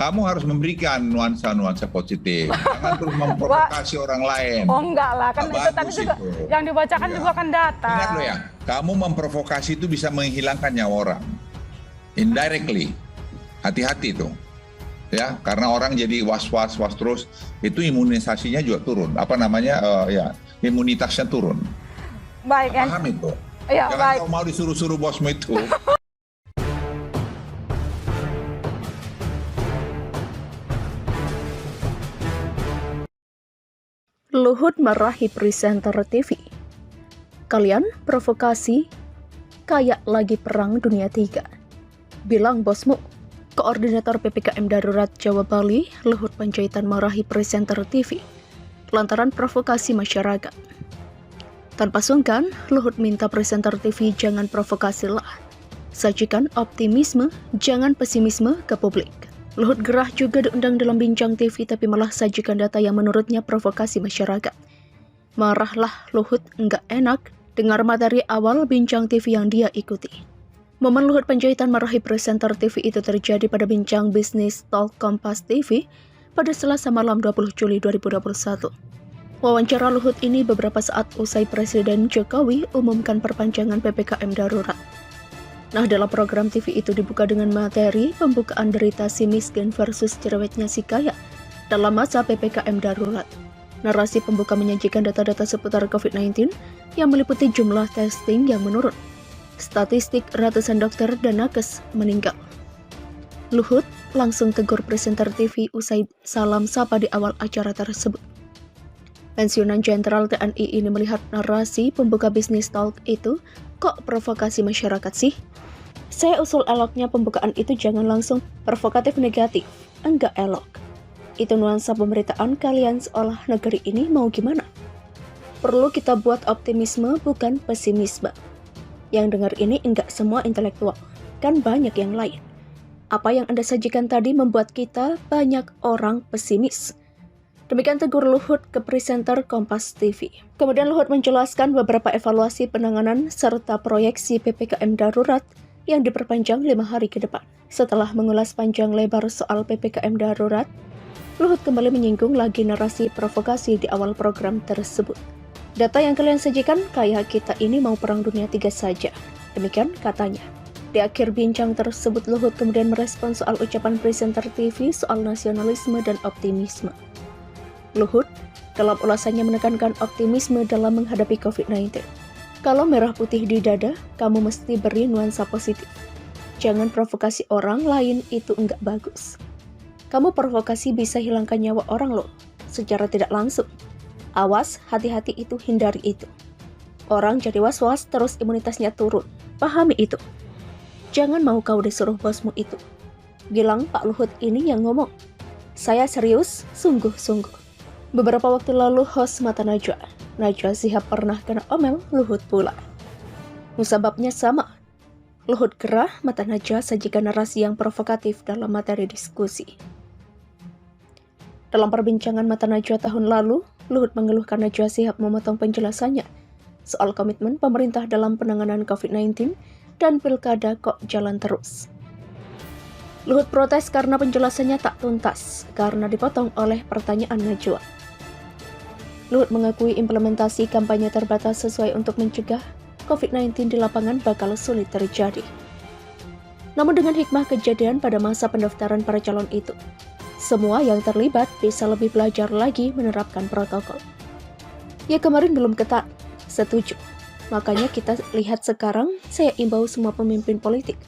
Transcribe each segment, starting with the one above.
kamu harus memberikan nuansa-nuansa positif. Jangan terus memprovokasi orang lain. Oh enggak lah, kan itu tadi juga itu. yang dibacakan Ya. juga kan data. Ingat lo ya, kamu memprovokasi itu bisa menghilangkan nyawa orang. Indirectly. Hati-hati tuh. Ya, karena orang jadi was-was terus, itu imunisasinya juga turun. Imunitasnya turun. Baik, Paham itu? Ya, Jangan baik. kau mau disuruh-suruh bosmu itu. Luhut marahi presenter TV. Kalian provokasi kayak lagi perang dunia 3. Bilang bosmu. Koordinator PPKM Darurat Jawa Bali, Luhut Panjaitan marahi presenter TV lantaran provokasi masyarakat. Tanpa sungkan, Luhut minta presenter TV jangan provokasi lah. Sajikan optimisme, jangan pesimisme ke publik. Luhut gerah juga diundang dalam bincang TV tapi malah sajikan data yang menurutnya provokasi masyarakat. Marahlah Luhut, enggak enak dengar materi awal bincang TV yang dia ikuti. Momen Luhut Panjaitan marahi presenter TV itu terjadi pada bincang bisnis Talk Kompas TV pada Selasa malam 20 Juli 2021. Wawancara Luhut ini beberapa saat usai Presiden Jokowi umumkan perpanjangan PPKM darurat. Nah, dalam program TV itu dibuka dengan materi pembukaan derita si miskin versus cerewetnya si kaya dalam masa PPKM darurat. Narasi pembuka menyajikan data-data seputar COVID-19 yang meliputi jumlah testing yang menurun, statistik ratusan dokter dan nakes meninggal. Luhut langsung tegur presenter TV usai salam sapa di awal acara tersebut. Pensiunan Jenderal TNI ini melihat narasi pembuka bisnis talk itu kok provokasi masyarakat sih? Saya usul eloknya pembukaan itu jangan langsung provokatif negatif, enggak elok. Itu nuansa pemberitaan kalian seolah negeri ini mau gimana? Perlu kita buat optimisme bukan pesimisme. Yang dengar ini enggak semua intelektual, kan banyak yang lain. Apa yang Anda sajikan tadi membuat kita banyak orang pesimis. Demikian tegur Luhut ke presenter Kompas TV. Kemudian Luhut menjelaskan beberapa evaluasi penanganan serta proyeksi PPKM darurat yang diperpanjang 5 hari ke depan. Setelah mengulas panjang lebar soal PPKM darurat, Luhut kembali menyinggung lagi narasi provokasi di awal program tersebut. Data yang kalian sajikan kayak kita ini mau perang dunia 3 saja. Demikian katanya. Di akhir bincang tersebut Luhut kemudian merespons soal ucapan presenter TV soal nasionalisme dan optimisme. Luhut dalam ulasannya menekankan optimisme dalam menghadapi COVID-19. Kalau merah putih di dada, kamu mesti beri nuansa positif. Jangan provokasi orang lain, itu enggak bagus. Kamu provokasi bisa hilangkan nyawa orang loh, secara tidak langsung. Awas, hati-hati itu, hindari itu. Orang jadi was-was, terus imunitasnya turun. Pahami itu. Jangan mau kau disuruh bosmu itu. Bilang Pak Luhut ini yang ngomong. Saya serius, sungguh-sungguh. Beberapa waktu lalu host Mata Najwa Shihab pernah kena omel Luhut pula. Musababnya sama. Luhut gerah, Mata Najwa sajikan narasi yang provokatif dalam materi diskusi. Dalam perbincangan Mata Najwa tahun lalu, Luhut mengeluhkan Najwa Shihab memotong penjelasannya soal komitmen pemerintah dalam penanganan COVID-19 dan pilkada kok jalan terus. Luhut protes karena penjelasannya tak tuntas karena dipotong oleh pertanyaan Najwa. Luhut mengakui implementasi kampanye terbatas sesuai untuk mencegah COVID-19 di lapangan bakal sulit terjadi. Namun dengan hikmah kejadian pada masa pendaftaran para calon itu, semua yang terlibat bisa lebih belajar lagi menerapkan protokol. Ya kemarin belum ketat, setuju. Makanya kita lihat sekarang, saya imbau semua pemimpin politik.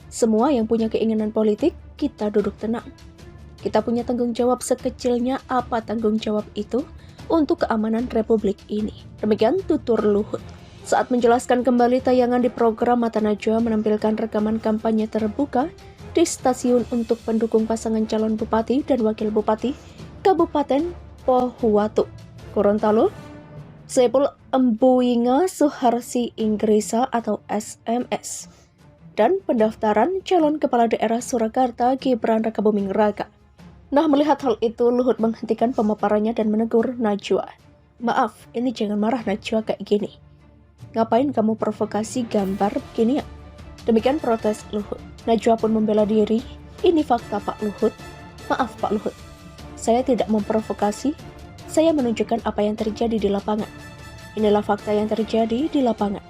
Semua yang punya keinginan politik, kita duduk tenang. Kita punya tanggung jawab sekecilnya apa tanggung jawab itu untuk keamanan Republik ini. Demikian tutur Luhut. Saat menjelaskan kembali tayangan di program Mata Najwa menampilkan rekaman kampanye terbuka di stasiun untuk pendukung pasangan calon bupati dan wakil bupati Kabupaten Pohuwatu, Gorontalo, Saipul Embuinga Suharsi Ingrisa atau SMS, dan pendaftaran calon kepala daerah Surakarta Gibran Rakabuming Raka. Nah, melihat hal itu, Luhut menghentikan pemaparannya dan menegur Najwa. Maaf, ini jangan marah Najwa kayak gini. Ngapain kamu provokasi gambar beginian? Demikian protes Luhut. Najwa pun membela diri. Ini fakta Pak Luhut. Maaf Pak Luhut, saya tidak memprovokasi, saya menunjukkan apa yang terjadi di lapangan. Inilah fakta yang terjadi di lapangan.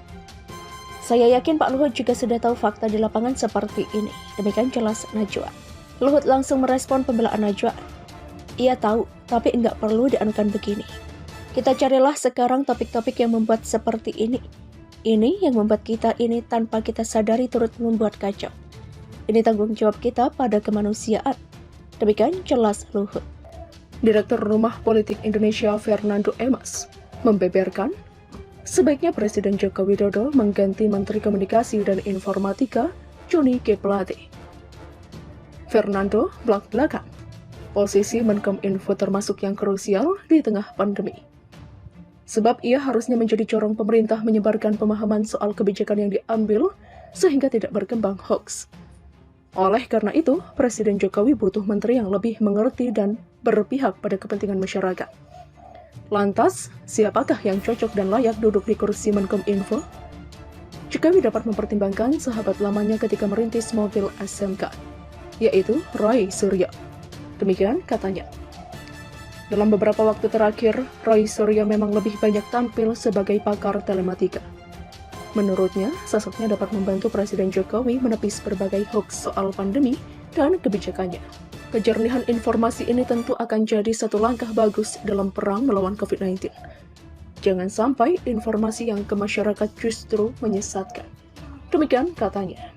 Saya yakin Pak Luhut juga sudah tahu fakta di lapangan seperti ini. Demikian jelas Najwa. Luhut langsung merespon pembelaan Najwa. Ia tahu, tapi enggak perlu dianukan begini. Kita carilah sekarang topik-topik yang membuat seperti ini. Ini yang membuat kita ini tanpa kita sadari turut membuat kacau. Ini tanggung jawab kita pada kemanusiaan. Demikian jelas Luhut. Direktur Rumah Politik Indonesia Fernando Emas membeberkan, sebaiknya Presiden Joko Widodo mengganti Menteri Komunikasi dan Informatika Johnny G. Plate. Fernando belak-belakan, posisi Menkominfo termasuk yang krusial di tengah pandemi. Sebab ia harusnya menjadi corong pemerintah menyebarkan pemahaman soal kebijakan yang diambil sehingga tidak berkembang hoax. Oleh karena itu, Presiden Jokowi butuh menteri yang lebih mengerti dan berpihak pada kepentingan masyarakat. Lantas, siapakah yang cocok dan layak duduk di kursi Menkominfo? Jokowi dapat mempertimbangkan sahabat lamanya ketika merintis mobil SMK, yaitu Roy Suryo. Demikian katanya. Dalam beberapa waktu terakhir, Roy Suryo memang lebih banyak tampil sebagai pakar telematika. Menurutnya, sosoknya dapat membantu Presiden Jokowi menepis berbagai hoax soal pandemi dan kebijakannya. Kejernihan informasi ini tentu akan jadi satu langkah bagus dalam perang melawan COVID-19. Jangan sampai informasi yang ke masyarakat justru menyesatkan. Demikian katanya.